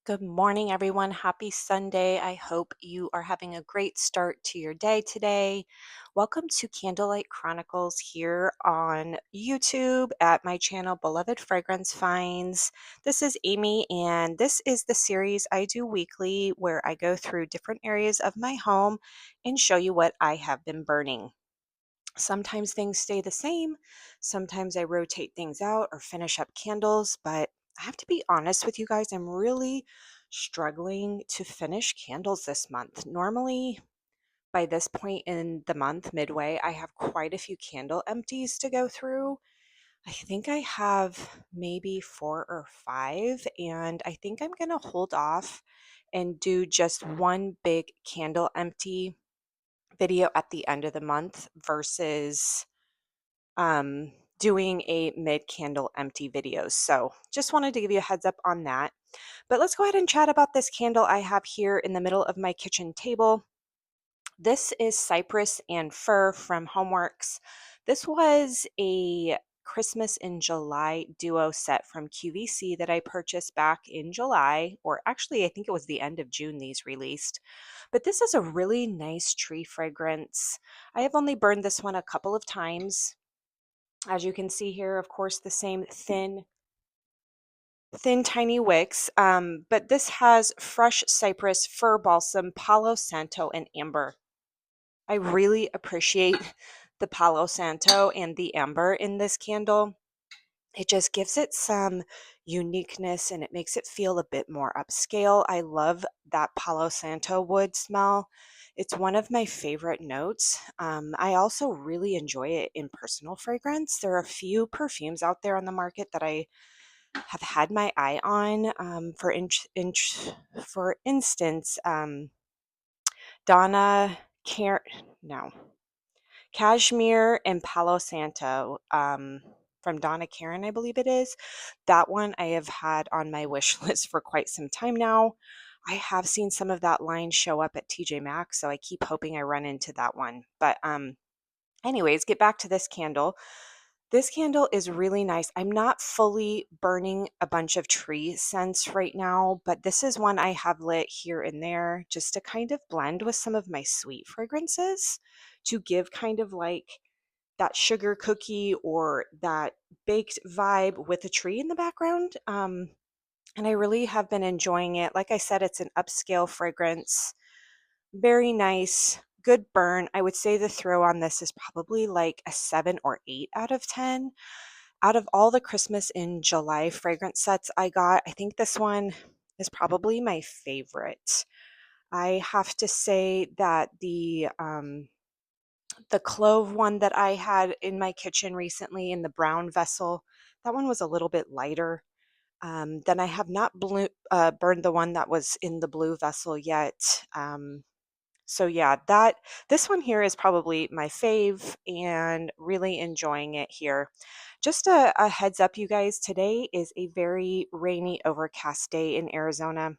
Good morning, everyone. Happy Sunday. I hope you are having a great start to your day today. Welcome to Candlelight Chronicles here on YouTube at my channel, Beloved Fragrance Finds. This is Amy, and this is the series I do weekly where I go through different areas of my home and show you what I have been burning. Sometimes things stay the same. Sometimes I rotate things out or finish up candles, but I have to be honest with you guys, I'm really struggling to finish candles this month. Normally, by this point in the month, midway, I have quite a few candle empties to go through. I think I have maybe 4 or 5, and I think I'm going to hold off and do just one big candle empty video at the end of the month versus doing a mid candle empty videos. So just wanted to give you a heads up on that. But let's go ahead and chat about this candle I have here in the middle of my kitchen table. This is Cypress and Fir from HomeWorx. This was a Christmas in July duo set from QVC that I purchased back in July, or actually, I think it was the end of June these released. But this is a really nice tree fragrance. I have only burned this one a couple of times. As you can see here, of course, the same thin tiny wicks, but this has fresh cypress, fir balsam, palo santo, and amber. I really appreciate the palo santo and the amber in this candle. It just gives it some uniqueness and it makes it feel a bit more upscale. I love that palo santo wood smell. It's one of my favorite notes. I also really enjoy it in personal fragrance. There are a few perfumes out there on the market that I have had my eye on. For instance, Donna Car no Cashmere and Palo Santo, from Donna Karen, I believe it is. That one I have had on my wish list for quite some time now. I have seen some of that line show up at TJ Maxx, so I keep hoping I run into that one. But anyways, get back to this candle. This candle is really nice. I'm not fully burning a bunch of tree scents right now, but this is one I have lit here and there just to kind of blend with some of my sweet fragrances to give kind of like that sugar cookie or that baked vibe with a tree in the background. And I really have been enjoying it. Like I said, it's an upscale fragrance. Very nice, good burn. I would say the throw on this is probably like a 7 or 8 out of 10. Out of all the Christmas in July fragrance sets I got, I think this one is probably my favorite. I have to say that the clove one that I had in my kitchen recently in the brown vessel, that one was a little bit lighter. Then I have not burned the one that was in the blue vessel yet. So yeah, that this one here is probably my fave and really enjoying it here. Just a heads up, you guys, today is a very rainy, overcast day in Arizona.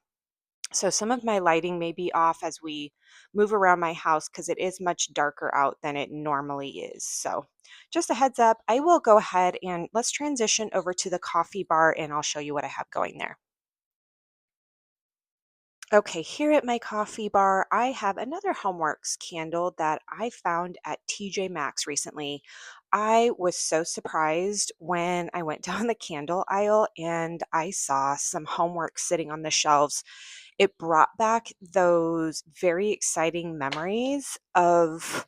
So some of my lighting may be off as we move around my house because it is much darker out than it normally is. So just a heads up, I will go ahead and let's transition over to the coffee bar and I'll show you what I have going there. Okay, here at my coffee bar, I have another HomeWorx candle that I found at TJ Maxx recently. I was so surprised when I went down the candle aisle and I saw some HomeWorx sitting on the shelves. It brought back those very exciting memories of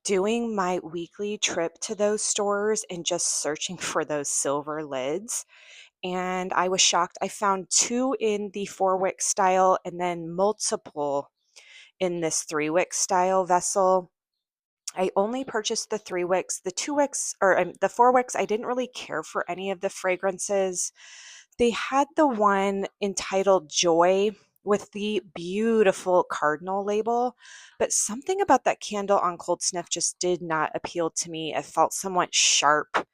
doing my weekly trip to those stores and just searching for those silver lids, and I was shocked. I found 2 in the 4-wick style and then multiple in this 3-wick style vessel. I only purchased the 3 wicks. The 2 wicks or the 4 wicks, I didn't really care for any of the fragrances. They had the one entitled Joy with the beautiful cardinal label, but something about that candle on cold sniff just did not appeal to me. It felt somewhat sharp,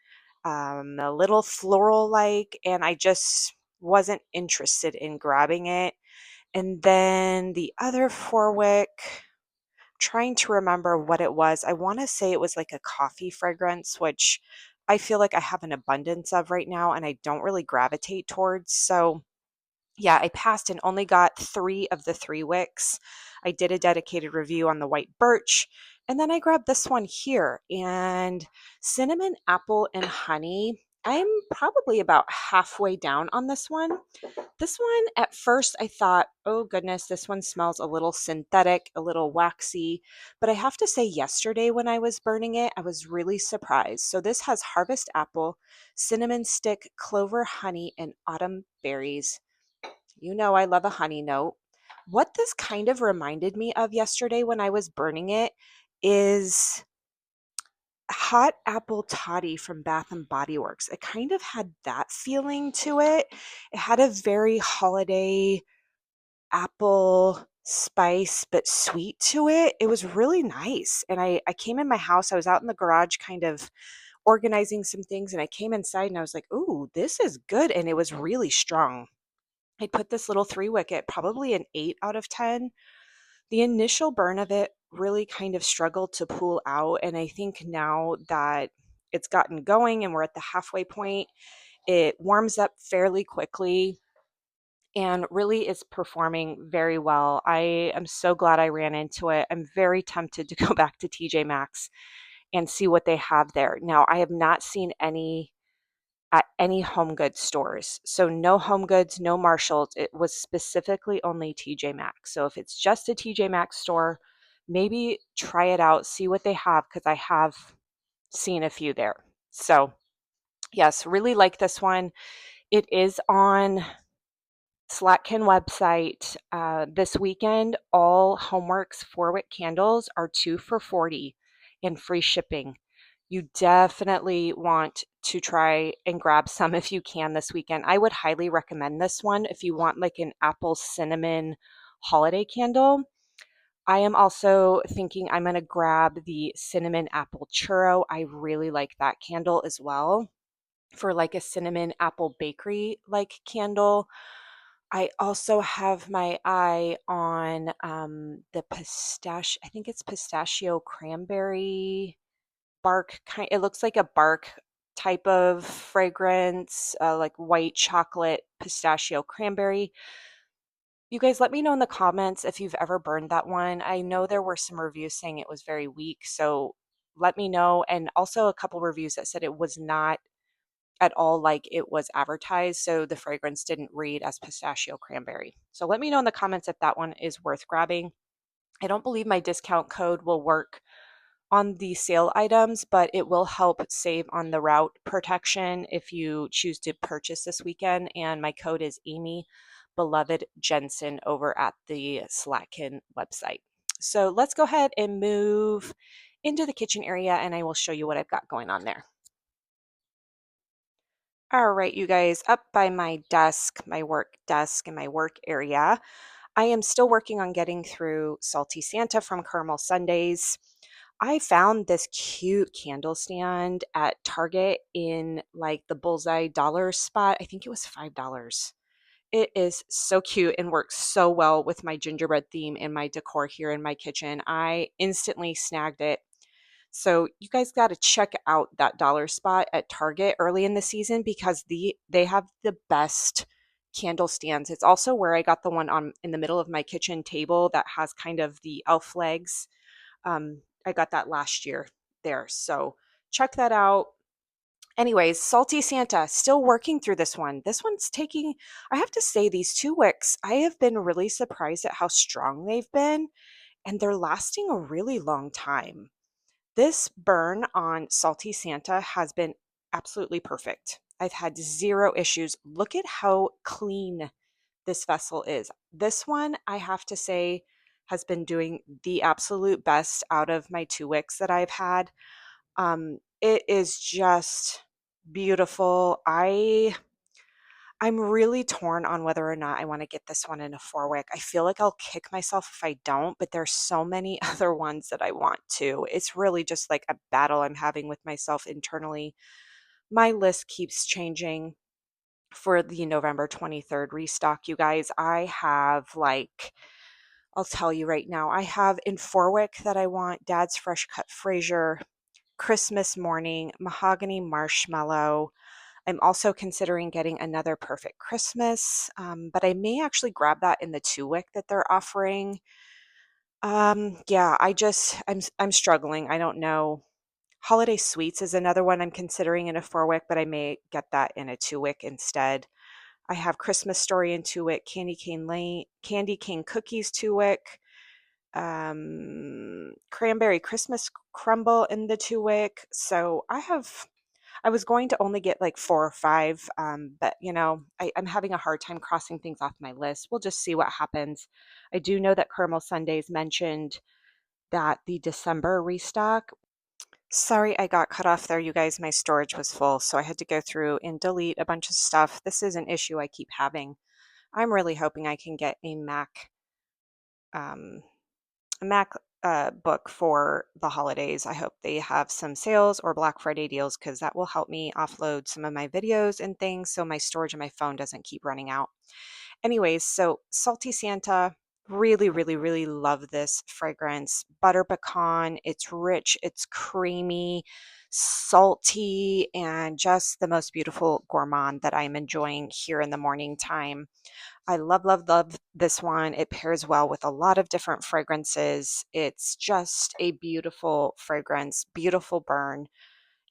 a little floral like, and I just wasn't interested in grabbing it. And then the other 4-wick, trying to remember what it was. I want to say it was like a coffee fragrance, which I feel like I have an abundance of right now and I don't really gravitate towards. So Yeah, I passed and only got 3 of the 3 wicks. I did a dedicated review on the white birch, and then I grabbed this one here, and cinnamon, apple, and honey. I'm probably about halfway down on this one. This one, at first, I thought, oh goodness, this one smells a little synthetic, a little waxy. But I have to say, yesterday when I was burning it, I was really surprised. So this has harvest apple, cinnamon stick, clover, honey, and autumn berries. You know, I love a honey note. What this kind of reminded me of yesterday when I was burning it is hot apple toddy from Bath and Body Works. It kind of had that feeling to it. It had a very holiday apple spice but sweet to it. It was really nice. And I came in my house, I was out in the garage kind of organizing some things, and I came inside and I was like, ooh, this is good. And it was really strong. I put this little 3 wicket, probably an 8 out of 10. The initial burn of it really kind of struggled to pull out. And I think now that it's gotten going and we're at the halfway point, it warms up fairly quickly and really is performing very well. I am so glad I ran into it. I'm very tempted to go back to TJ Maxx and see what they have there. Now, I have not seen any at any home goods stores. So no home goods, no Marshalls. It was specifically only TJ Maxx. So if it's just a TJ Maxx store, maybe try it out, see what they have, because I have seen a few there. So yes, really like this one. It is on Slatkin website. This weekend, all HomeWorx 4-wick candles are 2 for $40 and free shipping. You definitely want to try and grab some if you can this weekend. I would highly recommend this one if you want like an apple cinnamon holiday candle. I am also thinking I'm going to grab the cinnamon apple churro. I really like that candle as well for like a cinnamon apple bakery like candle. I also have my eye on the pistachio, I think it's pistachio cranberry bark kind. It looks like a bark type of fragrance, like white chocolate pistachio cranberry. You guys let me know in the comments if you've ever burned that one. I know there were some reviews saying it was very weak, so let me know. And also a couple reviews that said it was not at all like it was advertised, so the fragrance didn't read as pistachio cranberry. So let me know in the comments if that one is worth grabbing. I don't believe my discount code will work on the sale items, but it will help save on the route protection if you choose to purchase this weekend. And my code is AMYBELOVEDJENSEN over at the Slatkin website. So let's go ahead and move into the kitchen area and I will show you what I've got going on there. All right, you guys, up by my desk, my work desk, and my work area, I am still working on getting through Salty Santa from Carmel Sundays. I found this cute candle stand at Target in like the bullseye dollar spot. I think it was $5. It is so cute and works so well with my gingerbread theme and my decor here in my kitchen. I instantly snagged it. So you guys got to check out that dollar spot at Target early in the season because they have the best candle stands. It's also where I got the one on in the middle of my kitchen table that has kind of the elf legs. I got that last year there. So check that out. Anyways, Salty Santa, still working through this one. This one's taking, I have to say, these 2 wicks, I have been really surprised at how strong they've been, and they're lasting a really long time. This burn on Salty Santa has been absolutely perfect. I've had 0 issues. Look at how clean this vessel is. This one, I have to say, has been doing the absolute best out of my 2 wicks that I've had. It is just beautiful. I'm really torn on whether or not I want to get this one in a 4-wick. I feel like I'll kick myself if I don't, but there's so many other ones that I want to. It's really just like a battle I'm having with myself internally. My list keeps changing for the November 23rd restock, you guys. I have like, I'll tell you right now, I have in 4-wick that I want Dad's Fresh Cut Fraser, Christmas Morning, Mahogany Marshmallow, I'm also considering getting another Perfect Christmas, but I may actually grab that in the 2 wick that they're offering. Yeah, I'm struggling. I don't know. Holiday Sweets is another one I'm considering in a 4 wick, but I may get that in a 2 wick instead. I have Christmas Story in 2 wick, Candy Cane Cookies 2 wick, Cranberry Christmas Crumble in the 2 wick. So I was going to only get like 4 or 5, but I'm having a hard time crossing things off my list. We'll just see what happens. I do know that Carmel Sundays mentioned that the December restock. Sorry, I got cut off there, you guys. My storage was full, so I had to go through and delete a bunch of stuff. This is an issue I keep having. I'm really hoping I can get um, a Mac book for the holidays. I hope they have some sales or Black Friday deals because that will help me offload some of my videos and things so my storage on my phone doesn't keep running out. Anyways, so Salty Santa, really, really, really love this fragrance. Butter pecan, it's rich, it's creamy, salty, and just the most beautiful gourmand that I'm enjoying here in the morning time. I love, love, love this one. It pairs well with a lot of different fragrances. It's just a beautiful fragrance, beautiful burn,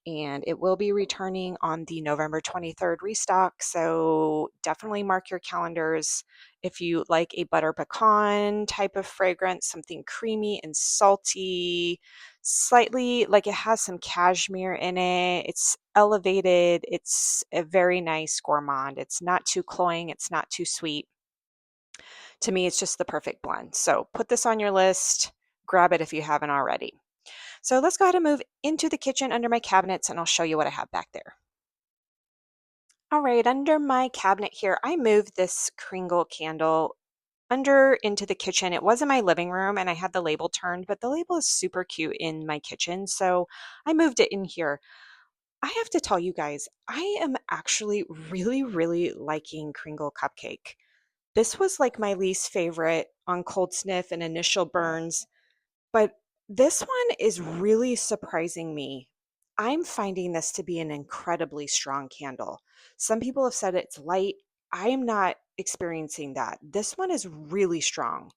and it will be returning on the November 23rd restock. So definitely mark your calendars. If you like a butter pecan type of fragrance, something creamy and salty, slightly like it has some cashmere in it. It's elevated. It's a very nice gourmand. It's not too cloying. It's not too sweet. To me, it's just the perfect blend. So put this on your list. Grab it if you haven't already. So let's go ahead and move into the kitchen under my cabinets and I'll show you what I have back there. All right, under my cabinet here, I moved this Kringle candle under into the kitchen. It was in my living room and I had the label turned, but the label is super cute in my kitchen. So I moved it in here. I have to tell you guys, I am actually really, really liking Kringle Cupcake. This was like my least favorite on cold sniff and initial burns. But this one is really surprising me. I'm finding this to be an incredibly strong candle. Some people have said it's light. I am not experiencing that. This one is really strong.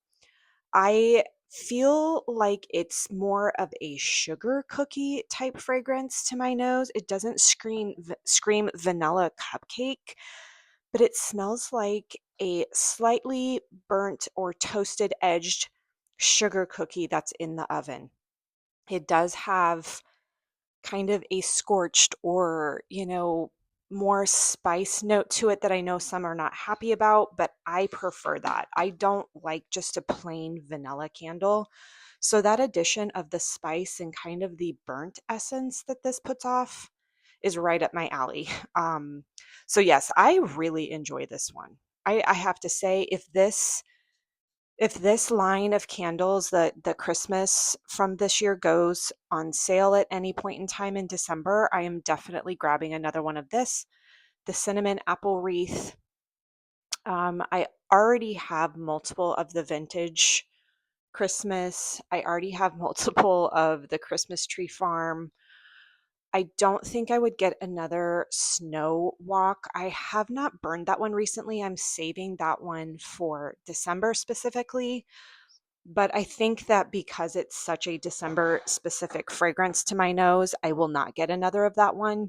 I feel like it's more of a sugar cookie type fragrance to my nose. It doesn't scream vanilla cupcake, but it smells like a slightly burnt or toasted edged sugar cookie that's in the oven. It does have kind of a scorched or, more spice note to it that I know some are not happy about, but I prefer that. I don't like just a plain vanilla candle. So that addition of the spice and kind of the burnt essence that this puts off is right up my alley. So yes, I really enjoy this one. I have to say, if this line of candles, the Christmas from this year, goes on sale at any point in time in December, I am definitely grabbing another one of this. The cinnamon apple wreath. I already have multiple of the vintage Christmas. I already have multiple of the Christmas tree farm. I don't think I would get another snow walk. I have not burned that one recently. I'm saving that one for December specifically. But I think that because it's such a December specific fragrance to my nose, I will not get another of that one.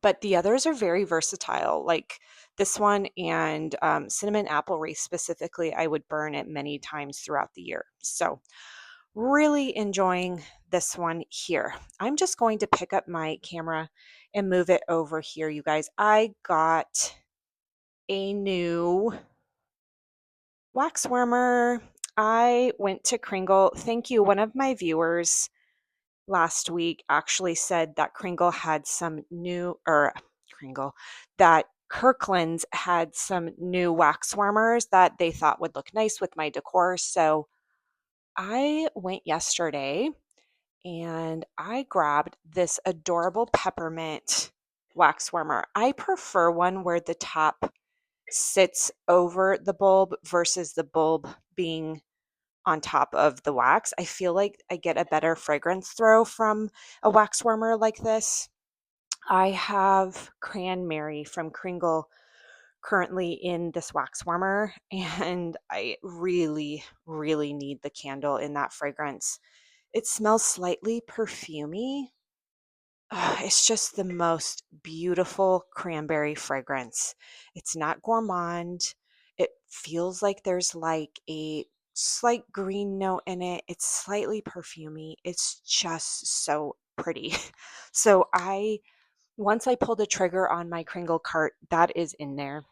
But the others are very versatile. Like this one and cinnamon apple wreath specifically, I would burn it many times throughout the year. So really enjoying this one here. I'm just going to pick up my camera and move it over here, you guys. I got a new wax warmer. I went to Kringle. Thank you. One of my viewers last week actually said that Kringle had some new, or Kringle, that Kirkland's had some new wax warmers that they thought would look nice with my decor. So I went yesterday and I grabbed this adorable peppermint wax warmer. I prefer one where the top sits over the bulb versus the bulb being on top of the wax. I feel like I get a better fragrance throw from a wax warmer like this. I have cranberry from Kringle currently in this wax warmer, and I really, really need the candle in that fragrance. It smells slightly perfumey. It's just the most beautiful cranberry fragrance. It's not gourmand. It feels like there's like a slight green note in it. It's slightly perfumey. It's just so pretty. So once I pull the trigger on my Kringle cart, that is in there.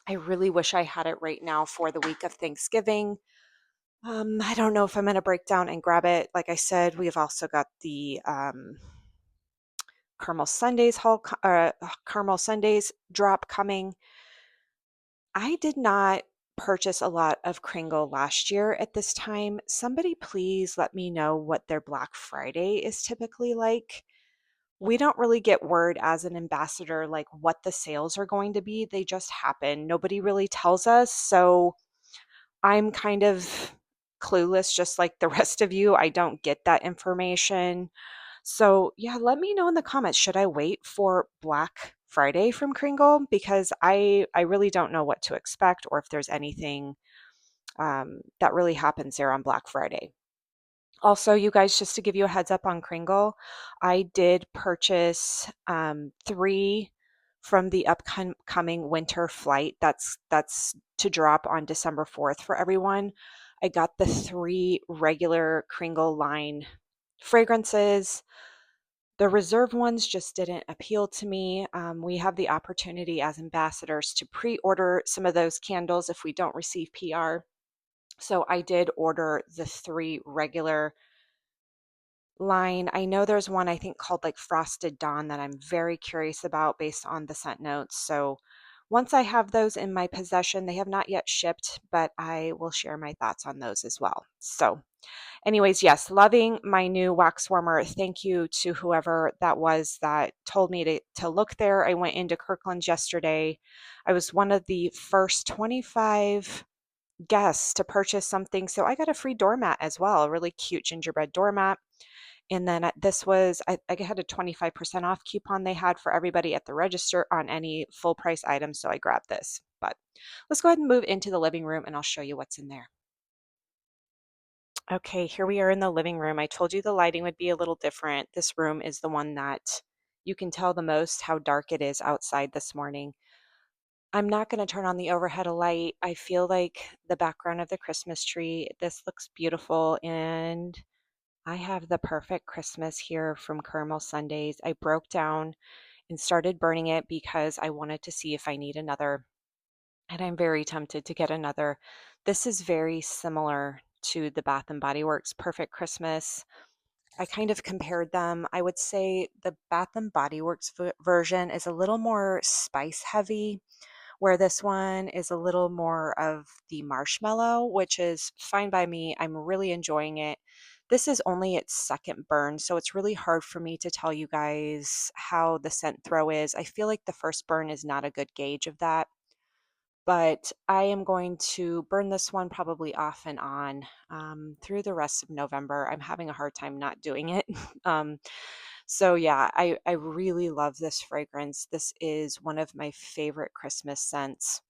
I really wish I had it right now for the week of Thanksgiving. I don't know if I'm going to break down and grab it. Like I said, we've also got the Carmel Sundays Carmel Sundays drop coming. I did not purchase a lot of Kringle last year at this time. Somebody please let me know what their Black Friday is typically like. We don't really get word as an ambassador like what the sales are going to be. They just happen. Nobody really tells us. So I'm kind of clueless, just like the rest of you. I don't get that information. So, yeah, let me know in the comments. Should I wait for Black Friday from Kringle? Because I really don't know what to expect or if there's anything that really happens there on Black Friday. Also, you guys, just to give you a heads up on Kringle, I did purchase three from the upcoming winter flight. That's to drop on December 4th for everyone. I got the three regular Kringle line fragrances. The reserve ones just didn't appeal to me. We have the opportunity as ambassadors to pre-order some of those candles if we don't receive PR. So I did order the three regular line. I know there's one I think called like Frosted Dawn that I'm very curious about based on the scent notes. So once I have those in my possession, they have not yet shipped, but I will share my thoughts on those as well. So anyways, yes, loving my new wax warmer. Thank you to whoever that was that told me to look there. I went into Kirkland's yesterday. I was one of the first 25 guests to purchase something. So I got a free doormat as well, a really cute gingerbread doormat. And then this was, I had a 25% off coupon they had for everybody at the register on any full price items. So I grabbed this. But let's go ahead and move into the living room and I'll show you what's in there. Okay, here we are in the living room. I told you the lighting would be a little different. This room is the one that you can tell the most how dark it is outside this morning. I'm not going to turn on the overhead light. I feel like the background of the Christmas tree. This looks beautiful, and I have the perfect Christmas here from Carmel Sundays. I broke down and started burning it because I wanted to see if I need another, and I'm very tempted to get another. This is very similar to the Bath and Body Works Perfect Christmas. I kind of compared them. I would say the Bath and Body Works version is a little more spice heavy, where this one is a little more of the marshmallow, which is fine by me. I'm really enjoying it. This is only its second burn, so it's really hard for me to tell you guys how the scent throw is. I feel like the first burn is not a good gauge of that, but I am going to burn this one probably off and on through the rest of November. I'm having a hard time not doing it. um, so yeah, I really love this fragrance. This is one of my favorite Christmas scents.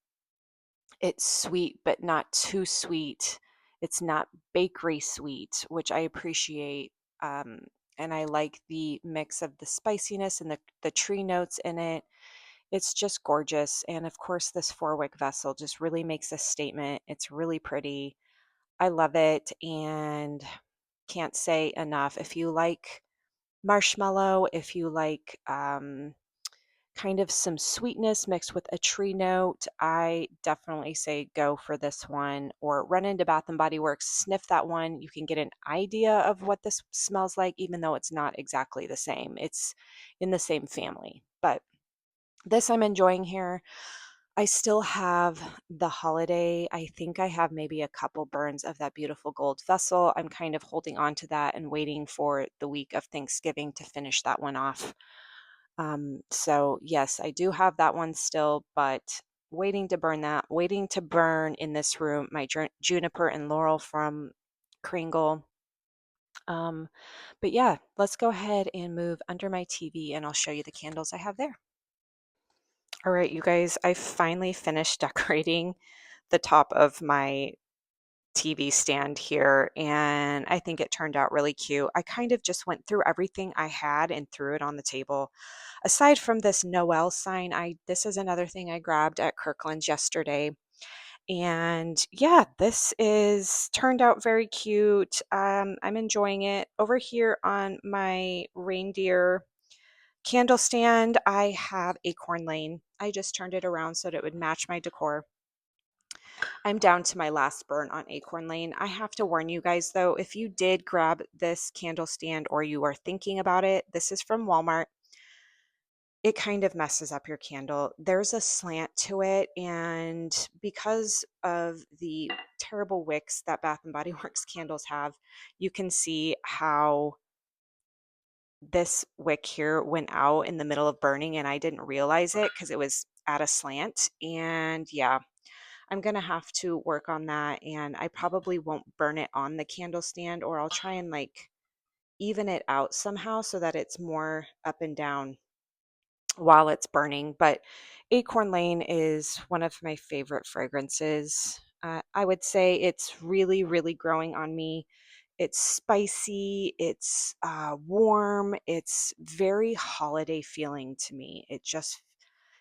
It's sweet, but not too sweet. It's not bakery sweet, which I appreciate. Um, and I like the mix of the spiciness and the tree notes in it. It's just gorgeous. And of course, this 4-wick vessel just really makes a statement. It's really pretty. I love it and can't say enough. If you like marshmallow, if you like kind of some sweetness mixed with a tree note, I definitely say go for this one or run into Bath and Body Works, sniff that one. You can get an idea of what this smells like, even though it's not exactly the same. It's in the same family. But this I'm enjoying here. I still have the holiday. I think I have maybe a couple burns of that beautiful gold vessel. I'm kind of holding on to that and waiting for the week of Thanksgiving to finish that one off. So yes, I do have that one still, but waiting to burn that, waiting to burn in this room my juniper and laurel from Kringle. Um, but yeah, let's go ahead and move under my TV and I'll show you the candles I have there. All right, you guys, I finally finished decorating the top of my TV stand here, and I think it turned out really cute. I kind of just went through everything I had and threw it on the table. Aside from this Noel sign, I this is another thing I grabbed at Kirkland's yesterday. And yeah, this is turned out very cute. I'm enjoying it. Over here on my reindeer candle stand, I have Acorn Lane. I just turned it around so that it would match my decor. I'm down to my last burn on Acorn Lane. I have to warn you guys though, if you did grab this candle stand or you are thinking about it, this is from Walmart. It kind of messes up your candle. There's a slant to it, and because of the terrible wicks that Bath and Body Works candles have, you can see how this wick here went out in the middle of burning and I didn't realize it because it was at a slant. And yeah, I'm going to have to work on that, and I probably won't burn it on the candle stand, or I'll try and like even it out somehow so that it's more up and down while it's burning. But Acorn Lane is one of my favorite fragrances. I would say it's really, really growing on me. It's spicy, it's warm, it's very holiday feeling to me. It just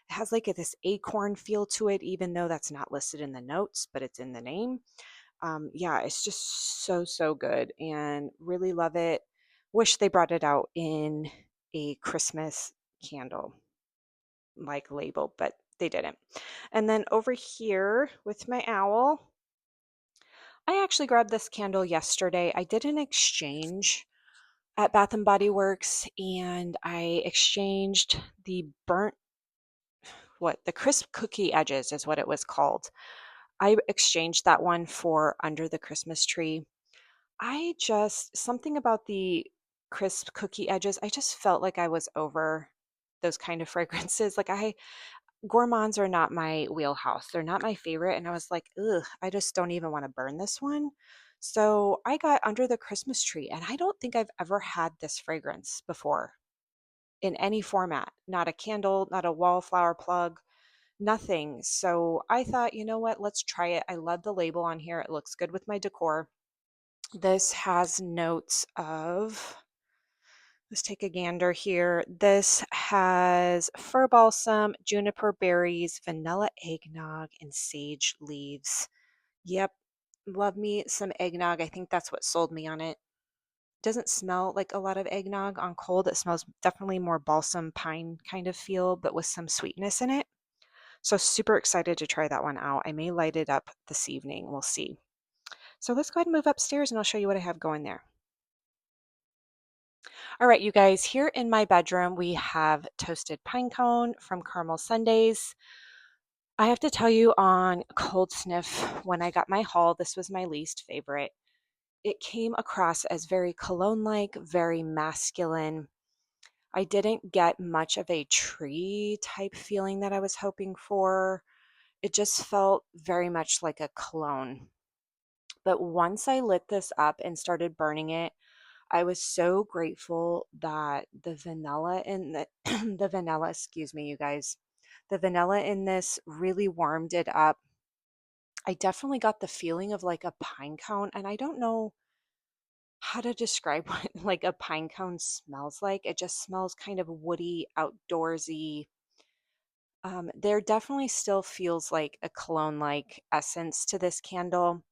has like this acorn feel to it, even though that's not listed in the notes, but it's in the name. Yeah, it's just so, so good and really love it. Wish they brought it out in a Christmas candle like label, but they didn't. And then over here with my owl, I actually grabbed this candle yesterday. I did an exchange at Bath and Body Works, and I exchanged the burnt the crisp cookie edges is what it was called. I exchanged that one for under the Christmas tree. I just something about the crisp cookie edges, I just felt like I was over those kind of fragrances. Like I gourmands are not my wheelhouse. They're not my favorite. And I was like, ugh, I just don't even want to burn this one. So I got under the Christmas tree, and I don't think I've ever had this fragrance before in any format. Not a candle, not a wallflower plug, nothing. So I thought, you know what, let's try it. I love the label on here. It looks good with my decor. This has notes of, let's take a gander here. This has fir balsam, juniper berries, vanilla eggnog, and sage leaves. Yep, love me some eggnog. I think that's what sold me on it. Doesn't smell like a lot of eggnog on cold. It smells definitely more balsam pine kind of feel, but with some sweetness in it. So super excited to try that one out. I may light it up this evening. We'll see. So let's go ahead and move upstairs and I'll show you what I have going there. All right, you guys, here in my bedroom, we have toasted pine cone from Carmel Sundays. I have to tell you on Cold Sniff, when I got my haul, this was my least favorite. It came across as very cologne-like, very masculine. I didn't get much of a tree type feeling that I was hoping for. It just felt very much like a cologne. But once I lit this up and started burning it, I was so grateful that the vanilla in the the vanilla, excuse me, you guys, the vanilla in this really warmed it up. I definitely got the feeling of like a pine cone, and I don't know how to describe what like a pine cone smells like. It just smells kind of woody, outdoorsy. There definitely still feels like a cologne-like essence to this candle.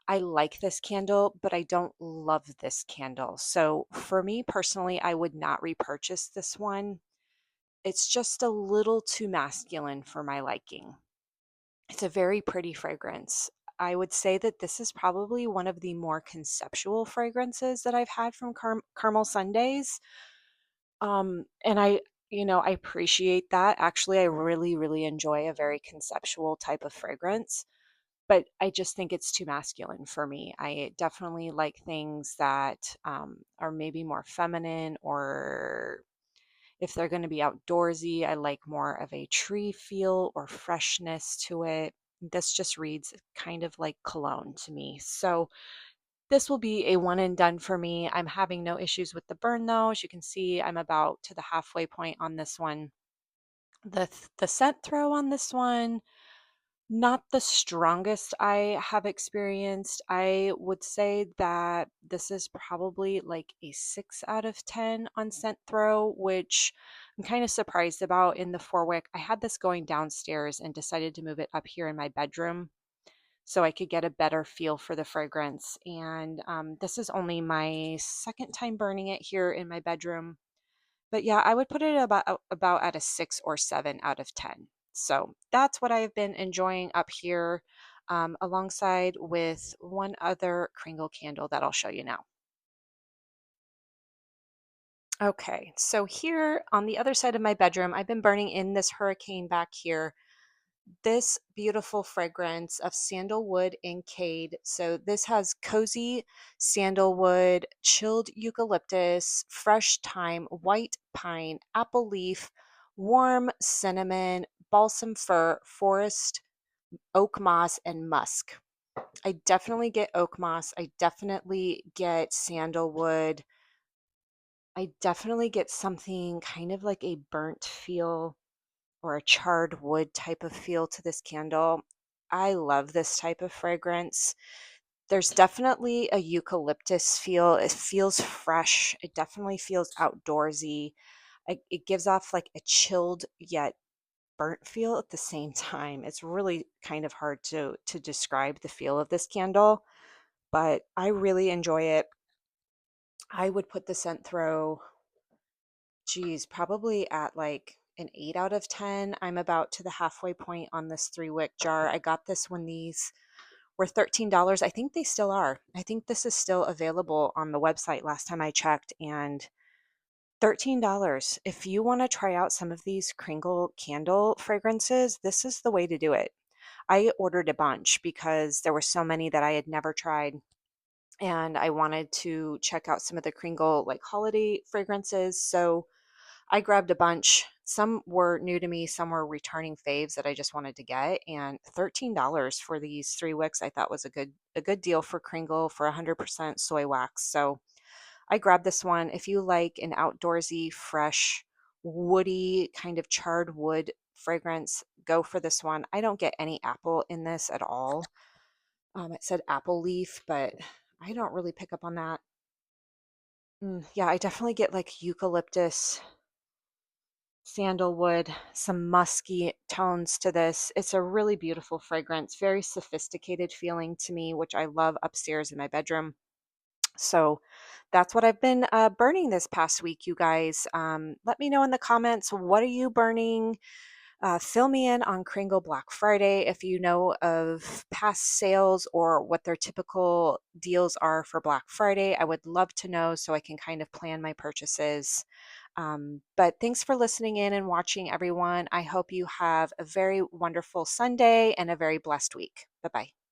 I like this candle, but I don't love this candle. So for me personally, I would not repurchase this one. It's just a little too masculine for my liking. It's a very pretty fragrance. I would say that this is probably one of the more conceptual fragrances that I've had from Carmel Sundays. And I appreciate that. Actually, I really, really enjoy a very conceptual type of fragrance, but I just think it's too masculine for me. I definitely like things that are maybe more feminine, or if they're going to be outdoorsy, I like more of a tree feel or freshness to it. This just reads kind of like cologne to me. So This will be a one and done for me. I'm having no issues with the burn though. As you can see, I'm about to the halfway point on this one. The scent throw on this one, not the strongest I have experienced. I would say that this is probably like a 6 out of 10 on scent throw, which I'm kind of surprised about in the 4 wick. I had this going downstairs and decided to move it up here in my bedroom so I could get a better feel for the fragrance. And this is only my second time burning it here in my bedroom. But yeah, I would put it about at a 6 or 7 out of 10. So that's what I've been enjoying up here, alongside with one other Kringle candle that I'll show you now. Okay, so here on the other side of my bedroom, I've been burning in this hurricane back here this beautiful fragrance of sandalwood and cade. So this has cozy sandalwood, chilled eucalyptus, fresh thyme, white pine, apple leaf, warm cinnamon, balsam fir, forest, oak moss, and musk. I definitely get oak moss. I definitely get sandalwood. I definitely get something kind of like a burnt feel or a charred wood type of feel to this candle. I love this type of fragrance. There's definitely a eucalyptus feel. It feels fresh. It definitely feels outdoorsy. It gives off like a chilled yet burnt feel at the same time. It's really kind of hard to describe the feel of this candle, but I really enjoy it. I would put the scent throw, geez, probably at like an 8 out of 10. I'm about to the halfway point on this 3 wick jar. I got this when these were $13. I think they still are. I think this is still available on the website last time I checked, and $13. If you want to try out some of these Kringle candle fragrances, this is the way to do it. I ordered a bunch because there were so many that I had never tried, and I wanted to check out some of the Kringle like holiday fragrances. So I grabbed a bunch. Some were new to me, some were returning faves that I just wanted to get, and $13 for these 3 wicks I thought was a good deal for Kringle for 100% soy wax. So I grabbed this one. If you like an outdoorsy, fresh, woody kind of charred wood fragrance, go for this one. I don't get any apple in this at all. It said apple leaf, but I don't really pick up on that. Yeah, I definitely get like eucalyptus, sandalwood, some musky tones to this. It's a really beautiful fragrance, very sophisticated feeling to me, which I love upstairs in my bedroom. So that's what I've been burning this past week, you guys. Let me know in the comments, what are you burning? Fill me in on Kringle Black Friday if you know of past sales or what their typical deals are for Black Friday. I would love to know so I can kind of plan my purchases. But thanks for listening in and watching, everyone. I hope you have a very wonderful Sunday and a very blessed week. Bye bye.